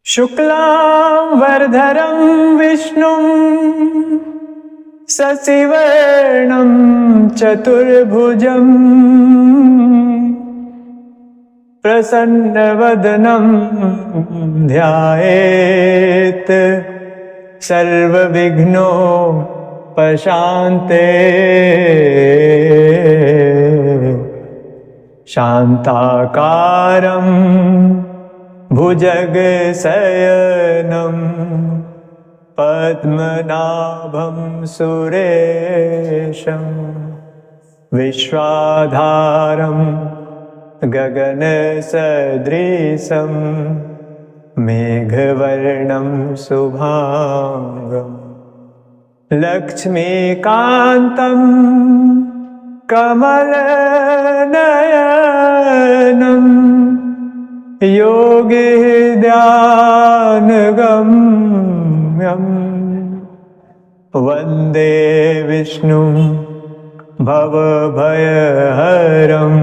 शुक्लांबरधरं विष्णुं शशिवर्णं चतुर्भुजं प्रसन्नवदनं ध्यायेत् सर्वविघ्नोपशान्ते। शान्ताकारं भुजगशयनं पद्मनाभं सुरेशं विश्वाधारं गगनसदृशं मेघवर्णं शुभांगं लक्ष्मीकान्तं कमलनयनं योगिध्यानगम्यं वन्दे विष्णुं भवभयहरं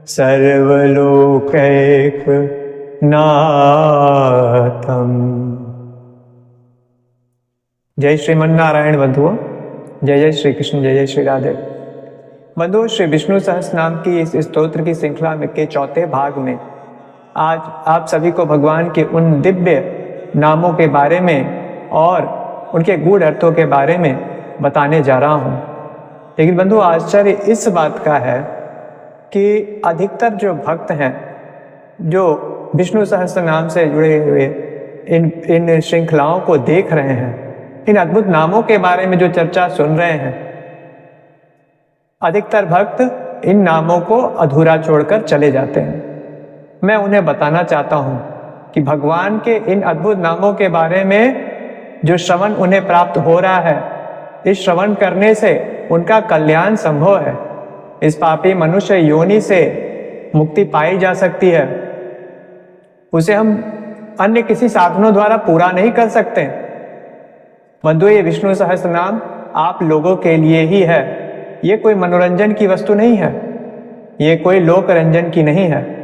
सर्वलोकैकनाथम्। जय श्रीमन्नारायण बंधुओं, जय जय श्री कृष्ण, जय जय श्री राधे। बंधुओं, श्री विष्णु सहस्त्रनाम की इस स्तोत्र की श्रृंखला में के चौथे भाग में आज आप सभी को भगवान के उन दिव्य नामों के बारे में और उनके गूढ़ अर्थों के बारे में बताने जा रहा हूँ। लेकिन बंधु, आश्चर्य इस बात का है कि अधिकतर जो भक्त हैं जो विष्णु सहस्त्र नाम से जुड़े हुए इन श्रृंखलाओं को देख रहे हैं, इन अद्भुत नामों के बारे में जो चर्चा सुन रहे हैं, अधिकतर भक्त इन नामों को अधूरा छोड़कर चले जाते हैं। मैं उन्हें बताना चाहता हूं कि भगवान के इन अद्भुत नामों के बारे में जो श्रवण उन्हें प्राप्त हो रहा है, इस श्रवण करने से उनका कल्याण संभव है। इस पापी मनुष्य योनि से मुक्ति पाई जा सकती है। उसे हम अन्य किसी साधनों द्वारा पूरा नहीं कर सकते। बंधु, ये विष्णु सहस्त्र नाम आप लोगों के लिए ही है। ये कोई मनोरंजन की वस्तु नहीं है, ये कोई लोक रंजन की नहीं है।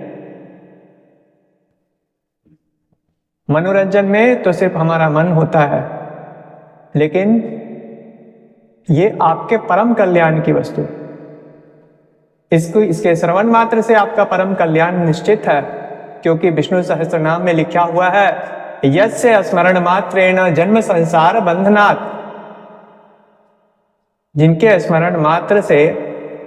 मनोरंजन में तो सिर्फ हमारा मन होता है, लेकिन ये आपके परम कल्याण की वस्तु। इसके श्रवण मात्र से आपका परम कल्याण निश्चित है, क्योंकि विष्णु सहस्त्र नाम में लिखा हुआ है, यस्य स्मरण मात्रेण जन्म संसार बंधनात्। जिनके स्मरण मात्र से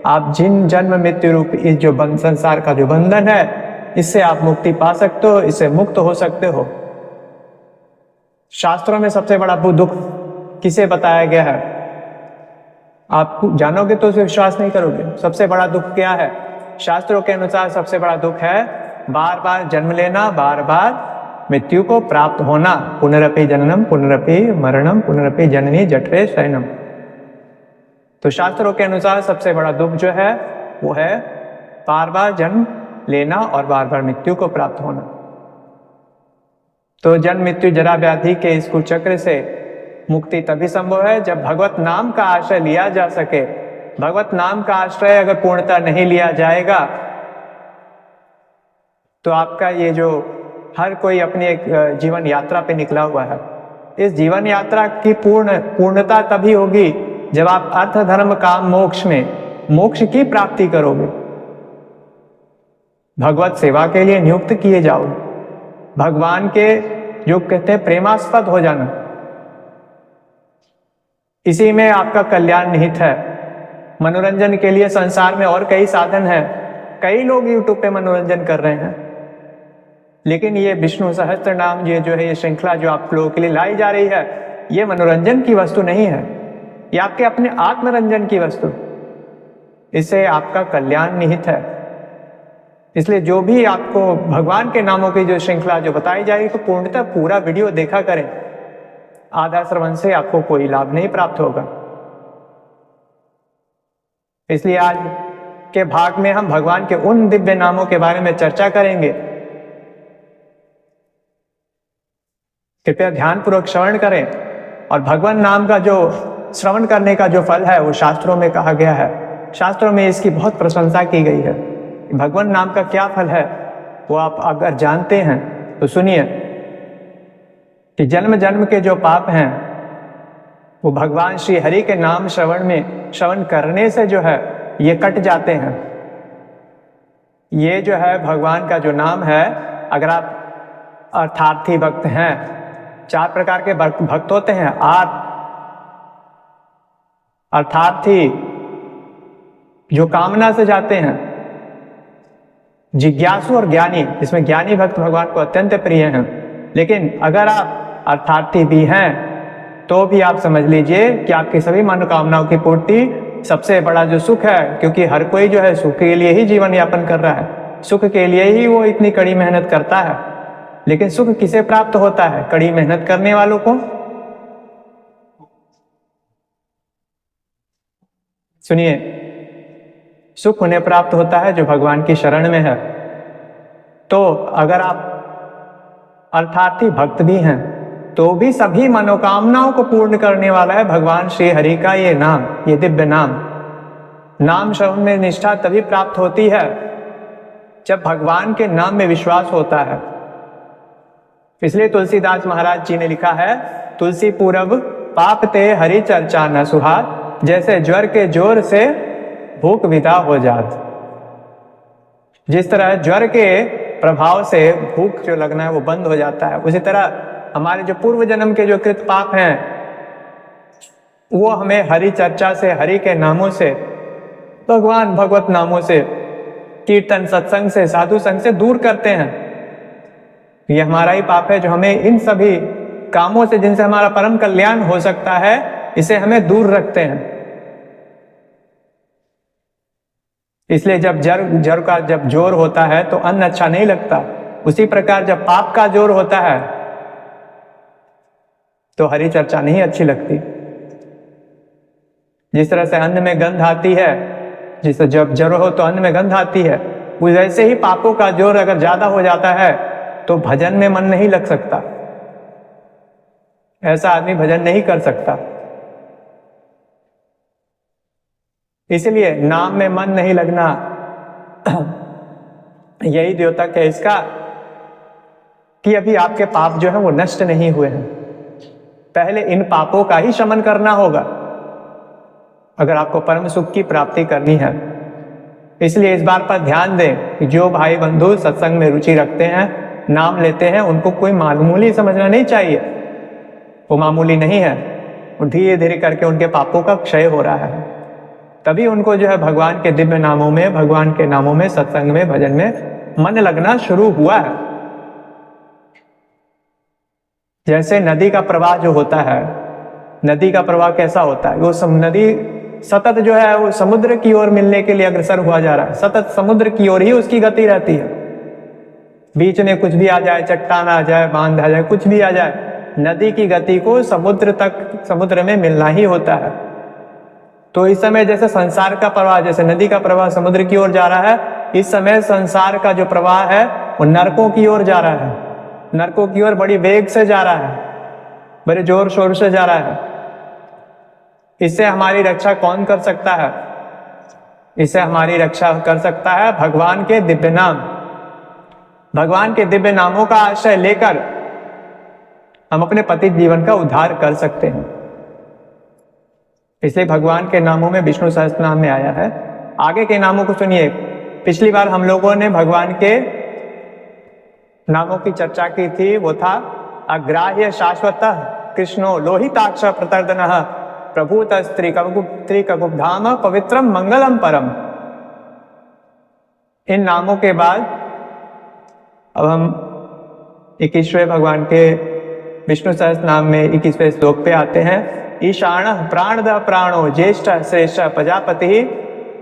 आप जिन जन्म मृत्यु रूप इस जो संसार का जो बंधन है, इससे आप मुक्ति पा सकते हो, इससे मुक्त हो सकते हो। शास्त्रों में सबसे बड़ा दुख किसे बताया गया है? आप जानोगे तो उसे विश्वास नहीं करोगे। सबसे बड़ा दुख क्या है? शास्त्रों के अनुसार सबसे बड़ा दुख है बार बार जन्म लेना, बार बार मृत्यु को प्राप्त होना। पुनरपि जननम पुनरपि मरणम पुनरपि जननी जठरे शयनम। तो शास्त्रों के अनुसार सबसे बड़ा दुख जो है वो है बार बार जन्म लेना और बार बार मृत्यु को प्राप्त होना। तो जन्म मृत्यु जरा व्याधि के इस कुचक्र से मुक्ति तभी संभव है जब भगवत नाम का आश्रय लिया जा सके। भगवत नाम का आश्रय अगर पूर्णतः नहीं लिया जाएगा तो आपका ये जो हर कोई अपनी एक जीवन यात्रा पे निकला हुआ है, इस जीवन यात्रा की पूर्णता तभी होगी जब आप अर्थ धर्म काम मोक्ष में मोक्ष की प्राप्ति करोगे, भगवत सेवा के लिए नियुक्त किए जाओगे, भगवान के जो कहते हैं प्रेमास्पद हो जाना, इसी में आपका कल्याण निहित है। मनोरंजन के लिए संसार में और कई साधन हैं। कई लोग YouTube पे मनोरंजन कर रहे हैं, लेकिन ये विष्णु सहस्त्र नाम ये जो है, ये श्रृंखला जो आप लोगों के लिए लाई जा रही है, ये मनोरंजन की वस्तु नहीं है, ये आपके अपने आत्मरंजन की वस्तु। इससे आपका कल्याण निहित है। इसलिए जो भी आपको भगवान के नामों की जो श्रृंखला जो बताई जाएगी, तो पूर्णतः पूरा वीडियो देखा करें। आधा श्रवण से आपको कोई लाभ नहीं प्राप्त होगा। इसलिए आज के भाग में हम भगवान के उन दिव्य नामों के बारे में चर्चा करेंगे। कृपया ध्यान पूर्वक श्रवण करें। और भगवान नाम का जो श्रवण करने का जो फल है वो शास्त्रों में कहा गया है। शास्त्रों में इसकी बहुत प्रशंसा की गई है। भगवान नाम का क्या फल है वो आप अगर जानते हैं तो सुनिए। कि जन्म जन्म के जो पाप हैं वो भगवान श्री हरि के नाम श्रवण करने से जो है ये कट जाते हैं। ये जो है भगवान का जो नाम है, अगर आप अर्थार्थी भक्त हैं, 4 प्रकार के भक्त होते हैं। अर्थार्थी जो कामना से जाते हैं, जिज्ञासु और ज्ञानी, इसमें ज्ञानी भक्त भगवान को अत्यंत प्रिय हैं। लेकिन अगर आप अर्थार्थी भी हैं तो भी आप समझ लीजिए कि आपकी सभी मनोकामनाओं की पूर्ति सबसे बड़ा जो सुख है, क्योंकि हर कोई जो है सुख के लिए ही जीवन यापन कर रहा है, सुख के लिए ही वो इतनी कड़ी मेहनत करता है। लेकिन सुख किसे प्राप्त होता है? कड़ी मेहनत करने वालों को। सुनिए, सुख उन्हें प्राप्त होता है जो भगवान की शरण में है। तो अगर आप अर्थार्थी भक्त भी हैं तो भी सभी मनोकामनाओं को पूर्ण करने वाला है भगवान श्री हरि का ये नाम, ये दिव्य नाम श्रवण में निष्ठा तभी प्राप्त होती है जब भगवान के नाम में विश्वास होता है। इसलिए तुलसीदास महाराज जी ने लिखा है, तुलसी पूरब पाप ते हरि चर्चा न सुहात, जैसे ज्वर के जोर से भूख विदा हो जात। जिस तरह ज्वर के प्रभाव से भूख जो लगना है वो बंद हो जाता है, उसी तरह हमारे जो पूर्व जन्म के जो कृत पाप हैं वो हमें हरि चर्चा से, हरि के नामों से, भगवान भगवत नामों से, कीर्तन सत्संग से, साधु संग से दूर करते हैं। ये हमारा ही पाप है जो हमें इन सभी कामों से, जिनसे हमारा परम कल्याण हो सकता है, इसे हमें दूर रखते हैं। इसलिए जब जर का जब जोर होता है तो अन्न अच्छा नहीं लगता। उसी प्रकार जब पाप का जोर होता है तो हरि चर्चा नहीं अच्छी लगती। जिस तरह से अन्न में गंध आती है, जिससे जब जर हो तो अन्न में गंध आती है, वैसे ही पापों का जोर अगर ज्यादा हो जाता है तो भजन में मन नहीं लग सकता। ऐसा आदमी भजन नहीं कर सकता। इसलिए नाम में मन नहीं लगना यही द्योतक है इसका कि अभी आपके पाप जो है वो नष्ट नहीं हुए हैं। पहले इन पापों का ही शमन करना होगा अगर आपको परम सुख की प्राप्ति करनी है। इसलिए इस बात पर ध्यान दें कि जो भाई बंधु सत्संग में रुचि रखते हैं, नाम लेते हैं, उनको कोई मामूली समझना नहीं चाहिए। वो मामूली नहीं है, वो धीरे धीरे करके उनके पापों का क्षय हो रहा है। तभी उनको जो है भगवान के दिव्य नामों में, भगवान के नामों में, सत्संग में, भजन में मन लगना शुरू हुआ है। जैसे नदी का प्रवाह जो होता है, नदी का प्रवाह कैसा होता है? वो नदी सतत जो है वो समुद्र की ओर मिलने के लिए अग्रसर हुआ जा रहा है। सतत समुद्र की ओर ही उसकी गति रहती है। बीच में कुछ भी आ जाए, चट्टान आ जाए, बांध आ जाए, कुछ भी आ जाए, नदी की गति को समुद्र में मिलना ही होता है। तो इस समय जैसे संसार का प्रवाह, जैसे नदी का प्रवाह समुद्र की ओर जा रहा है, इस समय संसार का जो प्रवाह है वो नरकों की ओर जा रहा है। नरकों की ओर बड़ी वेग से जा रहा है, बड़े जोर शोर से जा रहा है। इससे हमारी रक्षा कौन कर सकता है? इससे हमारी रक्षा कर सकता है भगवान के दिव्य नाम। भगवान के दिव्य नामों का आश्रय लेकर हम अपने पति जीवन का उद्धार कर सकते हैं। इसलिए भगवान के नामों में विष्णु सहस्त्रनाम में आया है। आगे के नामों को सुनिए। पिछली बार हम लोगों ने भगवान के नामों की चर्चा की थी। वो था अग्राह्य शाश्वत कृष्णो लोहिताक्ष प्रतर्दन प्रभूत त्रिकगुप्धाम पवित्रम मंगलम परम। इन नामों के बाद अब हम 21वें भगवान के विष्णु सहस्त्र नाम में 21वें श्लोक पे आते हैं। ईशान प्राणद प्राणो ज्येष्ठ श्रेष्ठ प्रजापति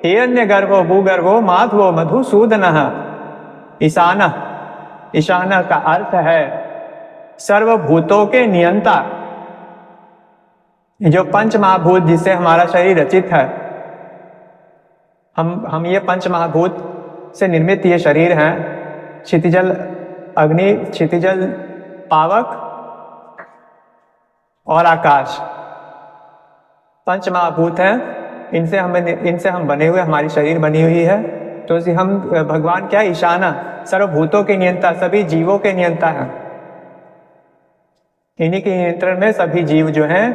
हिरण्य गर्भो भूगर्भो माधवो मधुसूदन। ईशान, ईशान का अर्थ है सर्वभूतों के नियंता। जो पंच महाभूत जिससे हमारा शरीर रचित है, हम ये पंच महाभूत से निर्मित ये शरीर हैं। क्षितिजल अग्नि, क्षितिजल पावक और आकाश, पंच महाभूत हैं। इनसे हम बने हुए, हमारी शरीर बनी हुई है। तो हम भगवान क्या, ईशाना, सर्वभूतों के नियंता, सभी जीवों के नियंता हैं। इन्हीं के नियंत्रण में सभी जीव जो हैं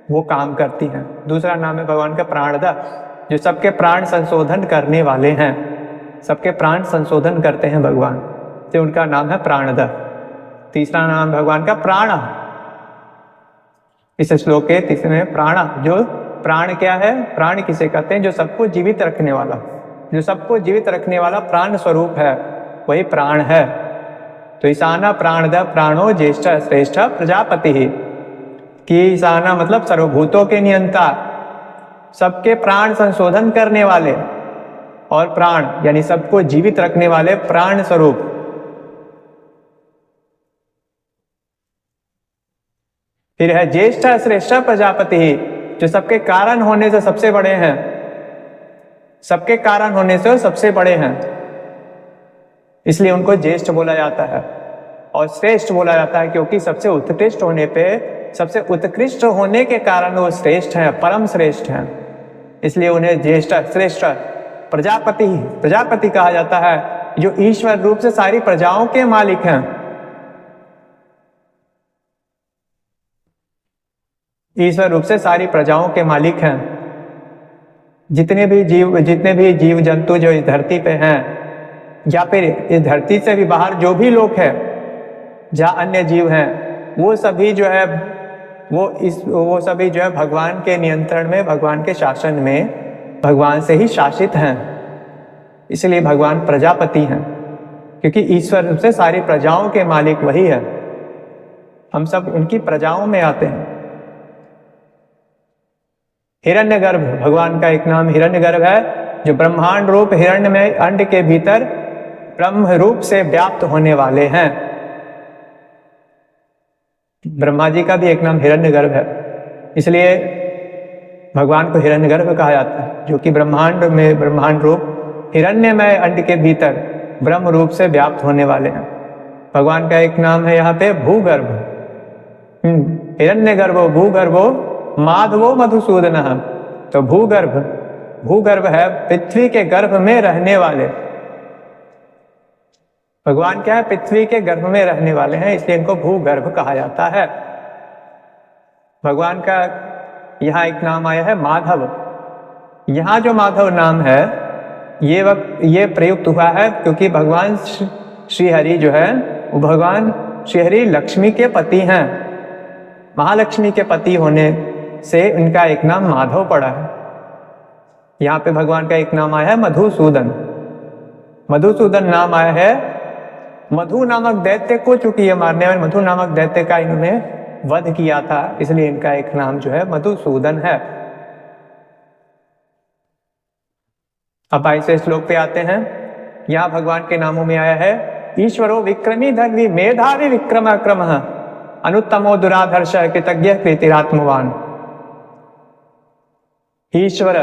वो काम करती हैं। दूसरा नाम है भगवान का प्राणदा, जो सबके प्राण संशोधन करने वाले हैं, सबके प्राण संशोधन करते हैं भगवान, तो उनका नाम है प्राणदा। तीसरा नाम भगवान का प्राण, इस श्लोक के तीसरे में प्राण, जो प्राण क्या है, प्राण किसे कहते हैं, जो सबको जीवित रखने वाला, जो सबको जीवित रखने वाला प्राण स्वरूप है, वही प्राण है। तो ईशाना प्राणद प्राणो ज्येष्ठ श्रेष्ठ प्रजापति ही, कि ईशाना मतलब सर्वभूतों के नियंता, सबके प्राण संशोधन करने वाले, और प्राण यानी सबको जीवित रखने वाले प्राण स्वरूप। फिर है ज्येष्ठ श्रेष्ठ प्रजापति ही, जो सबके कारण होने से सबसे बड़े हैं, सबके कारण होने से सबसे बड़े हैं, इसलिए उनको ज्येष्ठ बोला जाता है। और श्रेष्ठ बोला जाता है क्योंकि सबसे उत्कृष्ट होने पे, सबसे उत्कृष्ट होने के कारण वो श्रेष्ठ हैं, परम श्रेष्ठ हैं, इसलिए उन्हें ज्येष्ठ श्रेष्ठ प्रजापति, प्रजापति कहा जाता है, जो ईश्वर रूप से सारी प्रजाओं के मालिक हैं। ईश्वर रूप से सारी प्रजाओं के मालिक हैं। जितने भी जीव जंतु जो इस धरती पे हैं, या फिर इस धरती से भी बाहर जो भी लोग हैं, जहाँ अन्य जीव हैं, वो सभी जो है वो सभी जो है भगवान के नियंत्रण में, भगवान के शासन में, भगवान से ही शासित हैं। इसलिए भगवान प्रजापति हैं, क्योंकि ईश्वर रूप से सारी प्रजाओं के मालिक वही है, हम सब उनकी प्रजाओं में आते हैं। हिरण्यगर्भ भगवान का एक नाम हिरण्यगर्भ है, जो ब्रह्मांड रूप हिरण्यमय अंड के भीतर ब्रह्म रूप से व्याप्त होने वाले हैं। ब्रह्मा जी का भी एक नाम हिरण्यगर्भ है, इसलिए भगवान को हिरण्यगर्भ कहा जाता है, जो कि ब्रह्मांड रूप हिरण्यमय अंड के भीतर ब्रह्म रूप से व्याप्त होने वाले हैं। भगवान का एक नाम है यहाँ पे भूगर्भ, हिरण्यगर्भो भूगर्भो माधवो मधुसूदन। तो भूगर्भ है पृथ्वी के गर्भ में रहने वाले। भगवान क्या है, पृथ्वी के गर्भ में रहने वाले हैं, इसलिए इनको भूगर्भ कहा जाता है। भगवान का यहाँ एक नाम आया है माधव। यहाँ जो माधव नाम है ये प्रयुक्त हुआ है क्योंकि भगवान श्रीहरि जो है, वो भगवान श्रीहरि लक्ष्मी के पति हैं। महालक्ष्मी के पति होने से इनका एक नाम माधव पड़ा है। यहाँ पे भगवान का एक नाम आया है मधुसूदन। मधुसूदन नाम आया है मधु नामक दैत्य को, चूंकि ये मारने वाले मधु नामक दैत्य का इन्होंने वध किया था, इसलिए इनका एक नाम जो है मधुसूदन है। अब ऐसे श्लोक पे आते हैं। यहाँ भगवान के नामों में आया है ईश्वरो विक्रमी धर्मी मेधावी विक्रम क्रम अनुत्तमो दुराधर्ष कृतज्ञ कृतिरात्मवान। ईश्वर,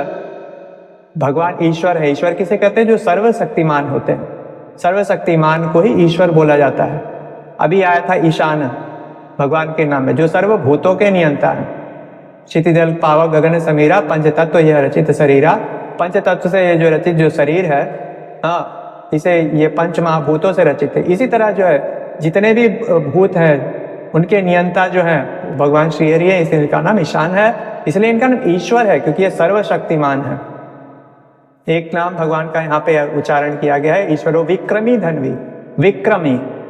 भगवान ईश्वर है। ईश्वर किसे कहते हैं, जो सर्वशक्तिमान होते हैं। सर्वशक्तिमान को ही ईश्वर बोला जाता है। अभी आया था ईशान भगवान के नाम में, जो सर्वभूतों के नियंता है। क्षितिजल पावक गगन समीरा पंचतत्व यह रचित शरीरा। पंचतत्व से ये जो रचित जो शरीर है, हाँ, इसे ये पंच महाभूतों से रचित है। इसी तरह जो है जितने भी भूत हैं उनके नियंता जो है भगवान श्रीहरि है, इसलिए इनका नाम ईशान है। इसलिए इनका नाम ईश्वर है क्योंकि ये सर्वशक्तिमान है। एक नाम भगवान का यहाँ पे उच्चारण किया गया है ईश्वरो विक्रमी धन्वी।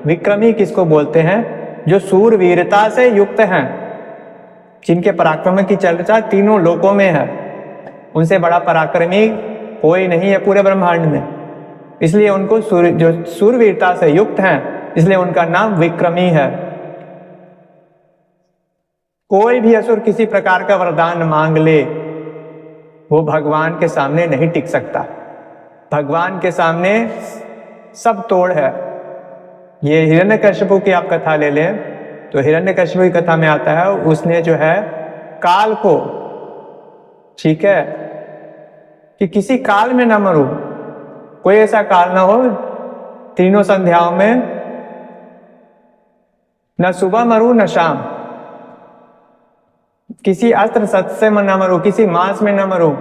विक्रमी किसको बोलते हैं, जो सूरवीरता से युक्त हैं, जिनके पराक्रम की चर्चा तीनों लोकों में है। उनसे बड़ा पराक्रमी कोई नहीं है पूरे ब्रह्मांड में, इसलिए उनको जो सूरवीरता से युक्त हैं, इसलिए उनका नाम विक्रमी है। कोई भी असुर किसी प्रकार का वरदान मांग ले, वो भगवान के सामने नहीं टिक सकता। भगवान के सामने सब तोड़ है। ये हिरण्यकश्यपु की आप कथा ले लें तो हिरण्यकश्यपु की कथा में आता है, उसने जो है काल को, ठीक है, कि किसी काल में ना मरूं, कोई ऐसा काल ना हो तीनों संध्याओं में, न सुबह मरूं न शाम, किसी अस्त्र शस्त्र से न मरूं, किसी मांस में न मरूं।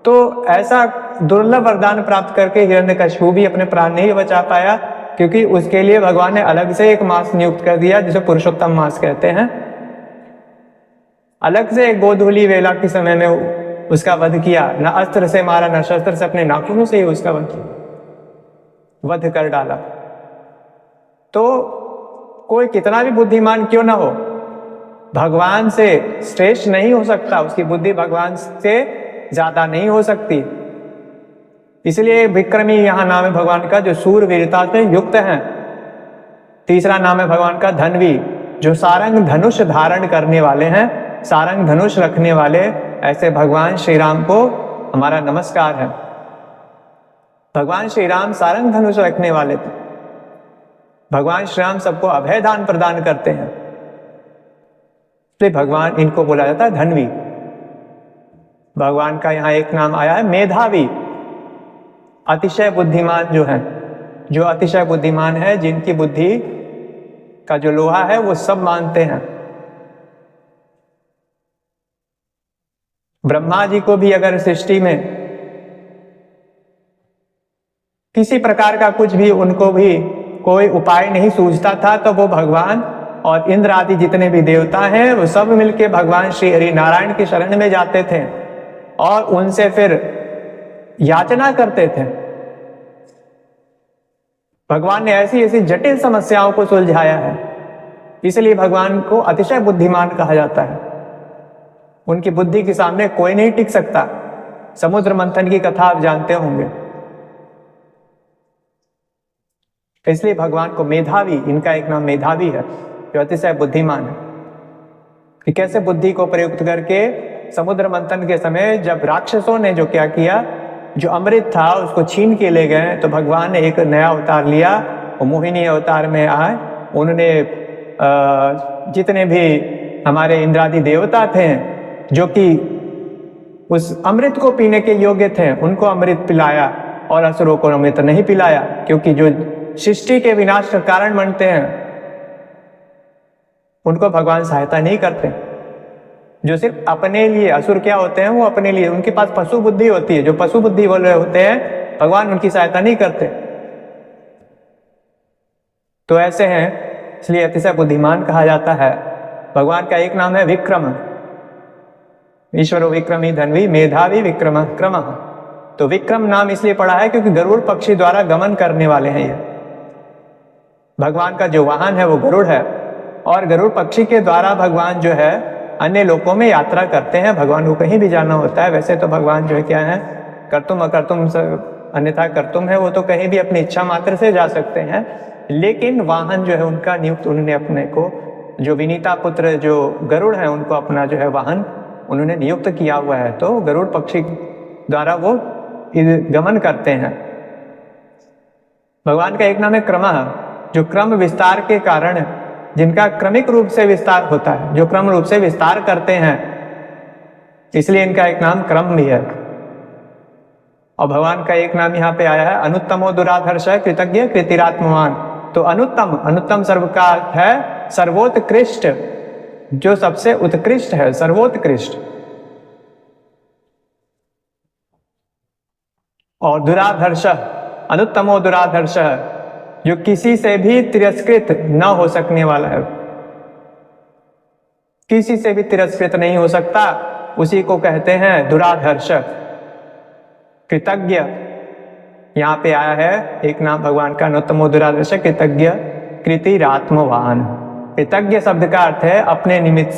तो ऐसा दुर्लभ वरदान प्राप्त करके हिरण्यकश्यपु भी अपने प्राण नहीं बचा पाया, क्योंकि उसके लिए भगवान ने अलग से एक मास नियुक्त कर दिया जिसे पुरुषोत्तम मास कहते हैं। अलग से एक गोधूली वेला के समय में उसका वध किया, न अस्त्र से मारा न शस्त्र से, अपने नाखूनों से ही उसका वध कर डाला। तो कोई कितना भी बुद्धिमान क्यों ना हो, भगवान से श्रेष्ठ नहीं हो सकता, उसकी बुद्धि भगवान से ज्यादा नहीं हो सकती। इसलिए विक्रमी यहां नाम है भगवान का, जो सूरवीरता से युक्त हैं। तीसरा नाम है भगवान का धन्वी, जो सारंग धनुष धारण करने वाले हैं, सारंग धनुष रखने वाले। ऐसे भगवान श्री राम को हमारा नमस्कार है। भगवान श्री राम सारंग धनुष रखने वाले थे। भगवान श्री राम सबको अभय दान प्रदान करते हैं, इसलिए भगवान इनको बोला जाता है धन्वी। भगवान का यहां एक नाम आया है मेधावी, अतिशय बुद्धिमान जो है, जो अतिशय बुद्धिमान है, जिनकी बुद्धि का जो लोहा है वो सब मानते हैं। ब्रह्मा जी को भी अगर सृष्टि में किसी प्रकार का कुछ भी, उनको भी कोई उपाय नहीं सूझता था, तो वो भगवान और इंद्र आदि जितने भी देवता हैं वो सब मिलके भगवान श्री हरि नारायण की शरण में जाते थे और उनसे फिर याचना करते थे। भगवान ने ऐसी ऐसी जटिल समस्याओं को सुलझाया है, इसलिए भगवान को अतिशय बुद्धिमान कहा जाता है। उनकी बुद्धि के सामने कोई नहीं टिक सकता। समुद्र मंथन की कथा आप जानते होंगे। इसलिए भगवान को मेधावी, इनका एक नाम मेधावी है, जो अतिशय बुद्धिमान है। कि कैसे बुद्धि को प्रयुक्त करके समुद्र मंथन के समय जब राक्षसों ने जो क्या किया, जो अमृत था उसको छीन के ले गए, तो भगवान ने एक नया अवतार लिया, वो मोहिनी अवतार में आए। उन्होंने जितने भी हमारे इंद्रादि देवता थे जो कि उस अमृत को पीने के योग्य थे, उनको अमृत पिलाया और असुरों को अमृत नहीं पिलाया, क्योंकि जो सृष्टि के विनाश का कारण बनते हैं उनको भगवान सहायता नहीं करते। जो सिर्फ अपने लिए, असुर क्या होते हैं, वो अपने लिए, उनके पास पशु बुद्धि होती है, जो पशु बुद्धि वाले होते हैं भगवान उनकी सहायता नहीं करते। तो ऐसे हैं, इसलिए अतिशय बुद्धिमान कहा जाता है। भगवान का एक नाम है विक्रम, ईश्वरो विक्रमी धन्वी मेधावी विक्रम क्रम। तो विक्रम नाम इसलिए पड़ा है क्योंकि गरुड़ पक्षी द्वारा गमन करने वाले हैं। ये भगवान का जो वाहन है वो गरुड़ है, और गरुड़ पक्षी के द्वारा भगवान जो है अन्य लोकों में यात्रा करते हैं। भगवान को कहीं भी जाना होता है, वैसे तो भगवान जो है क्या है, कर्तुम अकर्तुम अन्यथा कर्तुम है, वो तो कहीं भी अपनी इच्छा मात्र से जा सकते हैं। लेकिन वाहन जो है उनका नियुक्त, उन्होंने अपने को, जो विनीता पुत्र जो गरुड़ है उनको अपना जो है वाहन उन्होंने नियुक्त किया हुआ है। तो गरुड़ पक्षी द्वारा वो गमन करते हैं। भगवान का एक नाम है क्रम, जो क्रम विस्तार के कारण, जिनका क्रमिक रूप से विस्तार होता है, जो क्रम रूप से विस्तार करते हैं, इसलिए इनका एक नाम क्रम भी है। और भगवान का एक नाम यहाँ पे आया है अनुत्तमो दुराधर्ष कृतज्ञ कृतिरात्मवान। तो अनुत्तम, अनुत्तम सर्व का अर्थ है सर्वोत्कृष्ट, जो सबसे उत्कृष्ट है, सर्वोत्कृष्ट। और दुराधर्ष, अनुत्तमो दुराधर्ष, जो किसी से भी तिरस्कृत न हो सकने वाला है, किसी से भी तिरस्कृत नहीं हो सकता, उसी को कहते हैं दुराधर्ष। कृतज्ञ यहाँ पे आया है एक नाम भगवान का अनुत्तमो दुराधर्ष कृतज्ञ कृतिरात्मवान। कृतज्ञ शब्द का अर्थ है अपने निमित्त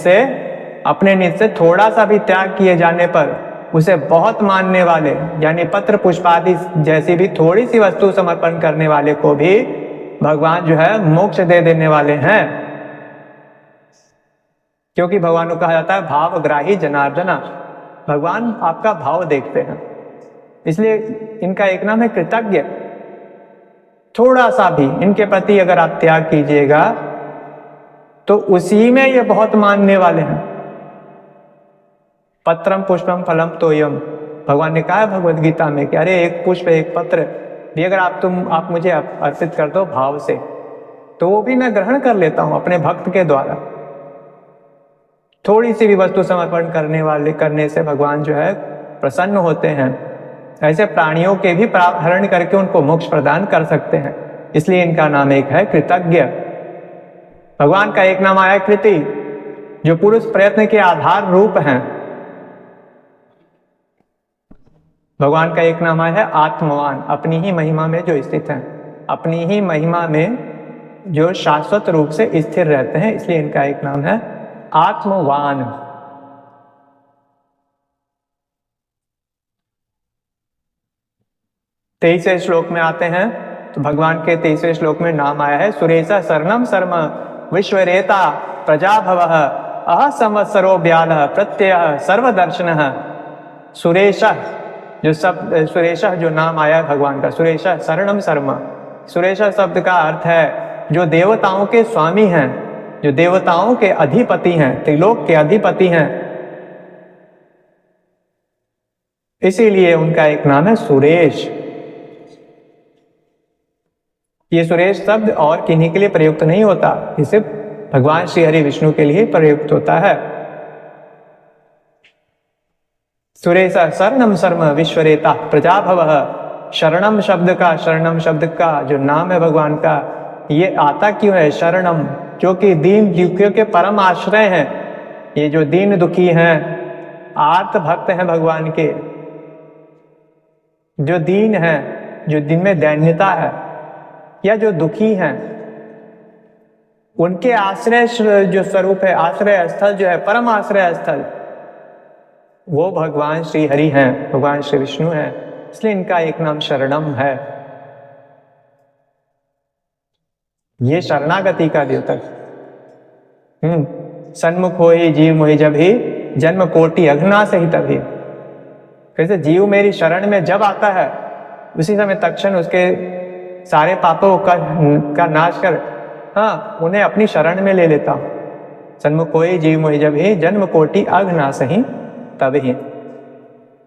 से थोड़ा सा भी त्याग किए जाने पर उसे बहुत मानने वाले, यानी पत्र पुष्प आदि जैसी भी थोड़ी सी वस्तु समर्पण करने वाले को भी भगवान जो है मोक्ष दे देने वाले हैं। क्योंकि भगवान को कहा जाता है भावग्राही जनार्दना, भगवान आपका भाव देखते हैं, इसलिए इनका एक नाम है कृतज्ञ। थोड़ा सा भी इनके प्रति अगर आप त्याग कीजिएगा तो उसी में ये बहुत मानने वाले हैं। पत्रम पुष्पम फलम तोयम, भगवान ने कहा भगवद गीता में कि अरे एक पुष्प एक पत्र भी अगर आप मुझे अर्पित कर दो भाव से, तो वो भी मैं ग्रहण कर लेता हूं अपने भक्त के द्वारा। थोड़ी सी भी वस्तु समर्पण करने से भगवान जो है प्रसन्न होते हैं। ऐसे प्राणियों के भी हरण करके उनको मोक्ष प्रदान कर सकते हैं। इसलिए इनका नाम एक है कृतज्ञ। भगवान का एक नाम आया कृति, जो पुरुष प्रयत्न के आधार रूप हैं। भगवान का एक नाम आया है आत्मवान, अपनी ही महिमा में जो स्थित हैं, अपनी ही महिमा में जो शाश्वत रूप से स्थिर रहते हैं, इसलिए इनका एक नाम है आत्मवान। तेईसवें श्लोक में आते हैं तो भगवान के 23वें श्लोक में नाम आया है सुरेशा शरणम शर्म विश्वरेता प्रजाभवः अह संवत्सरो व्यालः प्रत्ययः सर्वदर्शनः। सुरेशा जो सुरेशा जो नाम आया भगवान का, सुरेशा शरणम शर्मा, सुरेशा शब्द का अर्थ है जो देवताओं के स्वामी हैं, जो देवताओं के अधिपति हैं, त्रिलोक के अधिपति हैं, इसीलिए उनका एक नाम है सुरेश। ये सुरेश शब्द और किन्हीं के लिए प्रयुक्त नहीं होता, ये सिर्फ भगवान श्री हरि विष्णु के लिए प्रयुक्त होता है। सुरेशा शरणम शर्म विश्वरेता प्रजाभवः। शरणम शब्द का जो नाम है भगवान का, ये आता क्यों है शरणम, जो कि दीन दुखियों के परम आश्रय हैं। ये जो दीन दुखी हैं, आर्त भक्त हैं भगवान के, जो दीन है, जो दिन में दैन्यता है, या जो दुखी हैं, उनके आश्रय जो स्वरूप है, आश्रय स्थल जो है, परम आश्रय स्थल, वो भगवान श्री हरि हैं, भगवान श्री विष्णु हैं, इसलिए इनका एक नाम शरणम है। ये शरणागति का द्योतक। सन्मुख हो ही जीव मोहि जब ही जन्म कोटि अघना से ही तभी। कैसे जीव मेरी शरण में जब आता है, उसी समय तत्क्षण उसके सारे पापों का नाश कर, उन्हें अपनी शरण में ले लेता हूं। सन्मुख हो ही जीव मोहि जब ही जन्म कोटि अघना से ही तभी।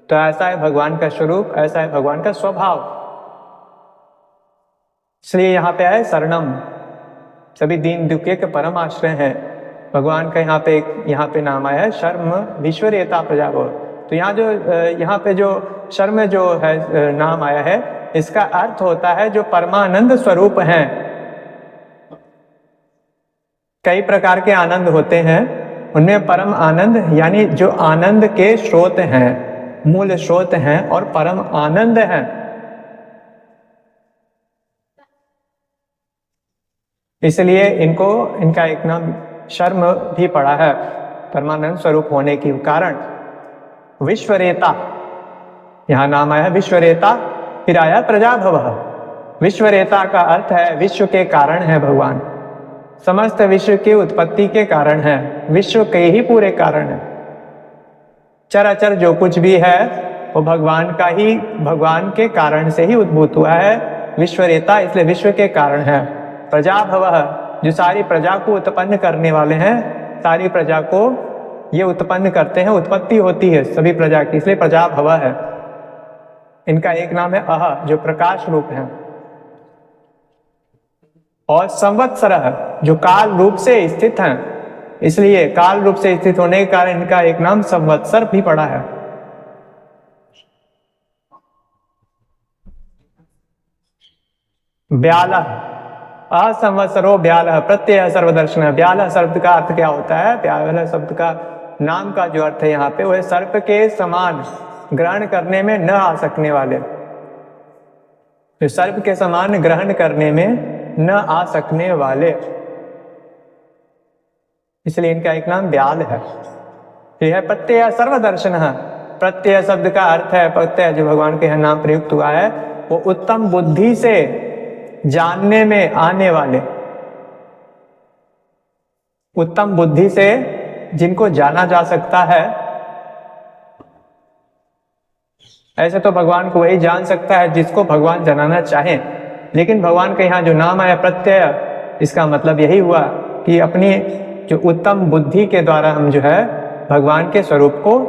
तो ऐसा है भगवान का स्वरूप, ऐसा है भगवान का स्वभाव, इसलिए यहाँ पे है शरणम, सभी दीन दुखियों के परम आश्रय हैं। भगवान का यहाँ पे नाम आया है शर्म विश्वरेता प्रजाभव। तो यहाँ पे जो शर्म जो है नाम आया है, इसका अर्थ होता है जो परमानंद स्वरूप हैं। कई प्रकार के आनंद होते हैं, उनमें परम आनंद यानी जो आनंद के स्रोत हैं, मूल स्रोत हैं और परम आनंद हैं। इसलिए इनका एक नाम शर्म भी पड़ा है, परमानंद स्वरूप होने के कारण। विश्वरेता, यहां नाम आया विश्वरेता, फिर आया प्रजाभवः। विश्वरेता का अर्थ है विश्व के कारण है भगवान, समस्त विश्व की उत्पत्ति के कारण है, विश्व के ही पूरे कारण है। चराचर जो कुछ भी है वो भगवान के कारण से ही उद्भूत हुआ है। विश्वरेता इसलिए विश्व के कारण है। प्रजाभवः, जो सारी प्रजा को उत्पन्न करने वाले हैं, सारी प्रजा को ये उत्पन्न करते हैं, उत्पत्ति होती है सभी प्रजा की, इसलिए प्रजाभवः है। इनका एक नाम है अह, जो प्रकाश रूप है। और संवत्सरः, जो काल रूप से स्थित हैं, इसलिए काल रूप से स्थित होने के कारण इनका एक नाम संवत्सर भी पड़ा है। व्यालः, असंवत्सरो व्यालः प्रत्यय सर्वदर्शन। व्यालः शब्द का अर्थ क्या होता है? व्यालः शब्द का नाम का जो अर्थ है यहाँ पे, वह सर्प के समान ग्रहण करने में न आ सकने वाले, जो सर्प के समान ग्रहण करने में न आ सकने वाले, इसलिए इनका एक नाम व्याल है। यह है प्रत्यय सर्वदर्शन। प्रत्यय शब्द का अर्थ है, प्रत्यय जो भगवान के यहाँ नाम प्रयुक्त हुआ है, वो उत्तम बुद्धि से जानने में आने वाले, उत्तम बुद्धि से जिनको जाना जा सकता है। ऐसे तो भगवान को वही जान सकता है जिसको भगवान जानना चाहे, लेकिन भगवान के यहाँ जो नाम आया प्रत्यय, इसका मतलब यही हुआ कि अपनी जो उत्तम बुद्धि के द्वारा हम जो है भगवान के स्वरूप को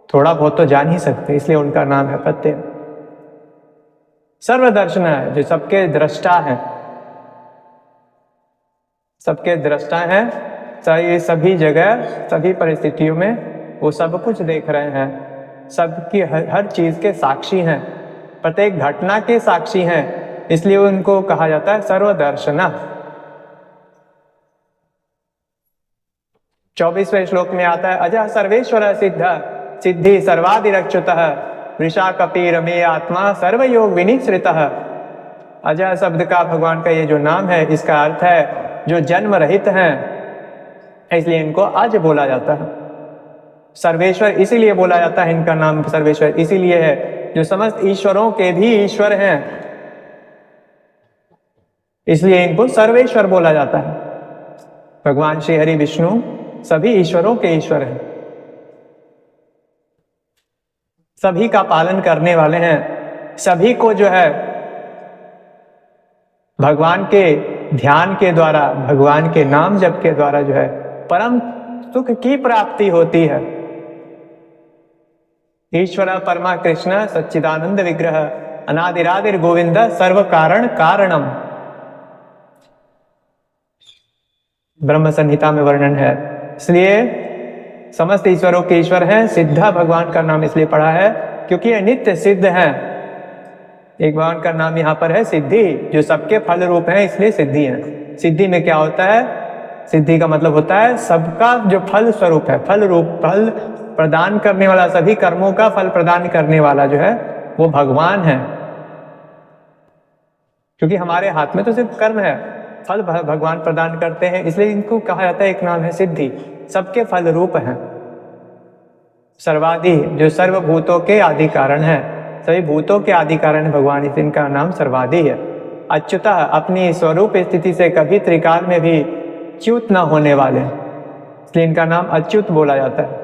थोड़ा बहुत तो जान ही सकते, इसलिए उनका नाम है प्रत्यय। सर्वदर्शन है, जो सबके दृष्टा है, सबके दृष्टा है, सभी जगह सभी परिस्थितियों में वो सब कुछ देख रहे हैं, सबकी हर चीज के साक्षी हैं, प्रत्येक घटना के साक्षी हैं, इसलिए उनको कहा जाता है सर्वदर्शना। 24वें श्लोक में आता है अजः सर्वेश्वर सिद्ध सिद्धि सर्वादिरच्युतः वृषा कपि रमे आत्मा सर्वयोग विनिश्रितः। अजय शब्द का भगवान का ये जो नाम है, इसका अर्थ है जो जन्म रहित हैं, इसलिए इनको अज बोला जाता है। सर्वेश्वर इसीलिए बोला जाता है, इनका नाम सर्वेश्वर इसीलिए है जो समस्त ईश्वरों के भी ईश्वर हैं, इसलिए इनको सर्वेश्वर बोला जाता है। भगवान श्री हरि विष्णु सभी ईश्वरों के ईश्वर हैं, सभी का पालन करने वाले हैं, सभी को जो है भगवान के ध्यान के द्वारा, भगवान के नाम जप के द्वारा जो है परम सुख की प्राप्ति होती है। ईश्वर परमा कृष्ण सच्चिदानंद विग्रह अनादिरादिर गोविंद सर्व कारण कारणम, ब्रह्म संहिता में वर्णन है। इसलिए समस्त ईश्वरों के ईश्वर हैं। सिद्धा भगवान का नाम इसलिए पढ़ा है क्योंकि ये नित्य सिद्ध हैं। एक भगवान का नाम यहाँ पर है सिद्धि, जो सबके फल रूप हैं, इसलिए सिद्धि है। सिद्धि में क्या होता है? सिद्धि का मतलब होता है सबका जो फल स्वरूप है, फल रूप, फल प्रदान करने वाला, सभी कर्मों का फल प्रदान करने वाला जो है वो भगवान है। क्योंकि हमारे हाथ में तो सिर्फ कर्म है, फल भगवान प्रदान करते हैं, इसलिए इनको कहा जाता है, एक नाम है सिद्धि, सबके फल रूप हैं। सर्वादि जो सर्वभूतों के आदि कारण है, सभी भूतों के आदि कारण भगवान, इनका नाम सर्वादि है। अच्युता अपनी स्वरूप स्थिति से कभी त्रिकाल में भी च्युत न होने वाले, इसलिए इनका नाम अच्युत बोला जाता है।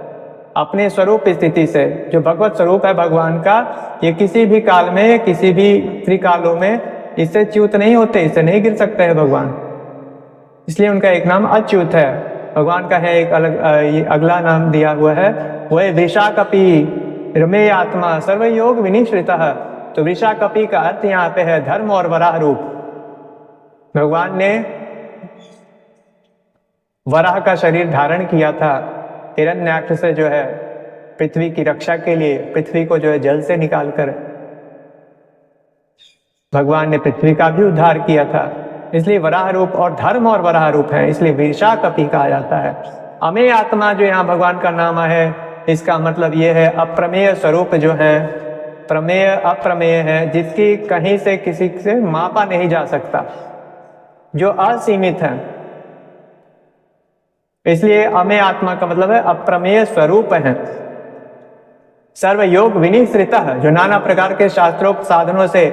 अपने स्वरूप स्थिति से, जो भगवत स्वरूप है भगवान का, ये किसी भी काल में, किसी भी त्रिकालों में इससे च्युत नहीं होते, इससे नहीं गिर सकते हैं भगवान, इसलिए उनका एक नाम अच्युत है। भगवान का है एक अलग अगला नाम दिया हुआ है, वो है वृषा कपि रमे आत्मा सर्वयोग विनिश्रितः। तो वृषा कपि का अर्थ यहाँ पे है धर्म और वराह रूप। भगवान ने वराह का शरीर धारण किया था हिरण्याक्ष से, जो है पृथ्वी की रक्षा के लिए, पृथ्वी को जो है जल से निकालकर भगवान ने पृथ्वी का भी उद्धार किया था, इसलिए वराह रूप और धर्म और वराह रूप है, इसलिए वृषा कपि कहा जाता है। अमेय आत्मा जो यहाँ भगवान का नाम है, इसका मतलब ये है अप्रमेय स्वरूप जो है, प्रमेय अप्रमेय है, जिसकी कहीं से किसी से मापा नहीं जा सकता, जो असीमित है, इसलिए अमेय आत्मा का मतलब है अप्रमेय स्वरूप है। सर्वयोग विनिश्रितः जो नाना प्रकार के शास्त्रोक्त साधनों से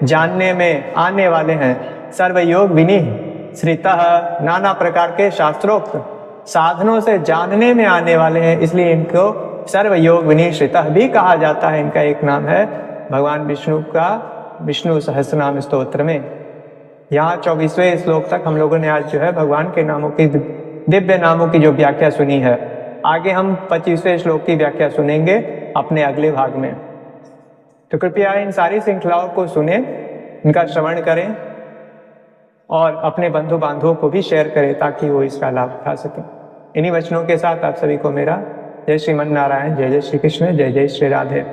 जानने में आने वाले हैं, सर्वयोग विनिश्रितः नाना प्रकार के शास्त्रोक्त साधनों से जानने में आने वाले हैं, इसलिए इनको सर्वयोग विनिश्रितः भी कहा जाता है। इनका एक नाम है भगवान विष्णु का विष्णु सहस्रनाम स्तोत्र में। यहाँ 24वें श्लोक तक हम लोगों ने आज जो है भगवान के नामों की, दिव्य नामों की जो व्याख्या सुनी है। आगे हम 25वें श्लोक की व्याख्या सुनेंगे अपने अगले भाग में। तो कृपया इन सारी श्रृंखलाओं को सुने, इनका श्रवण करें और अपने बंधु बांधवों को भी शेयर करें ताकि वो इसका लाभ उठा सकें। इन्हीं वचनों के साथ आप सभी को मेरा जय श्रीमन नारायण, जय जय श्री कृष्ण, जय जय श्री राधे।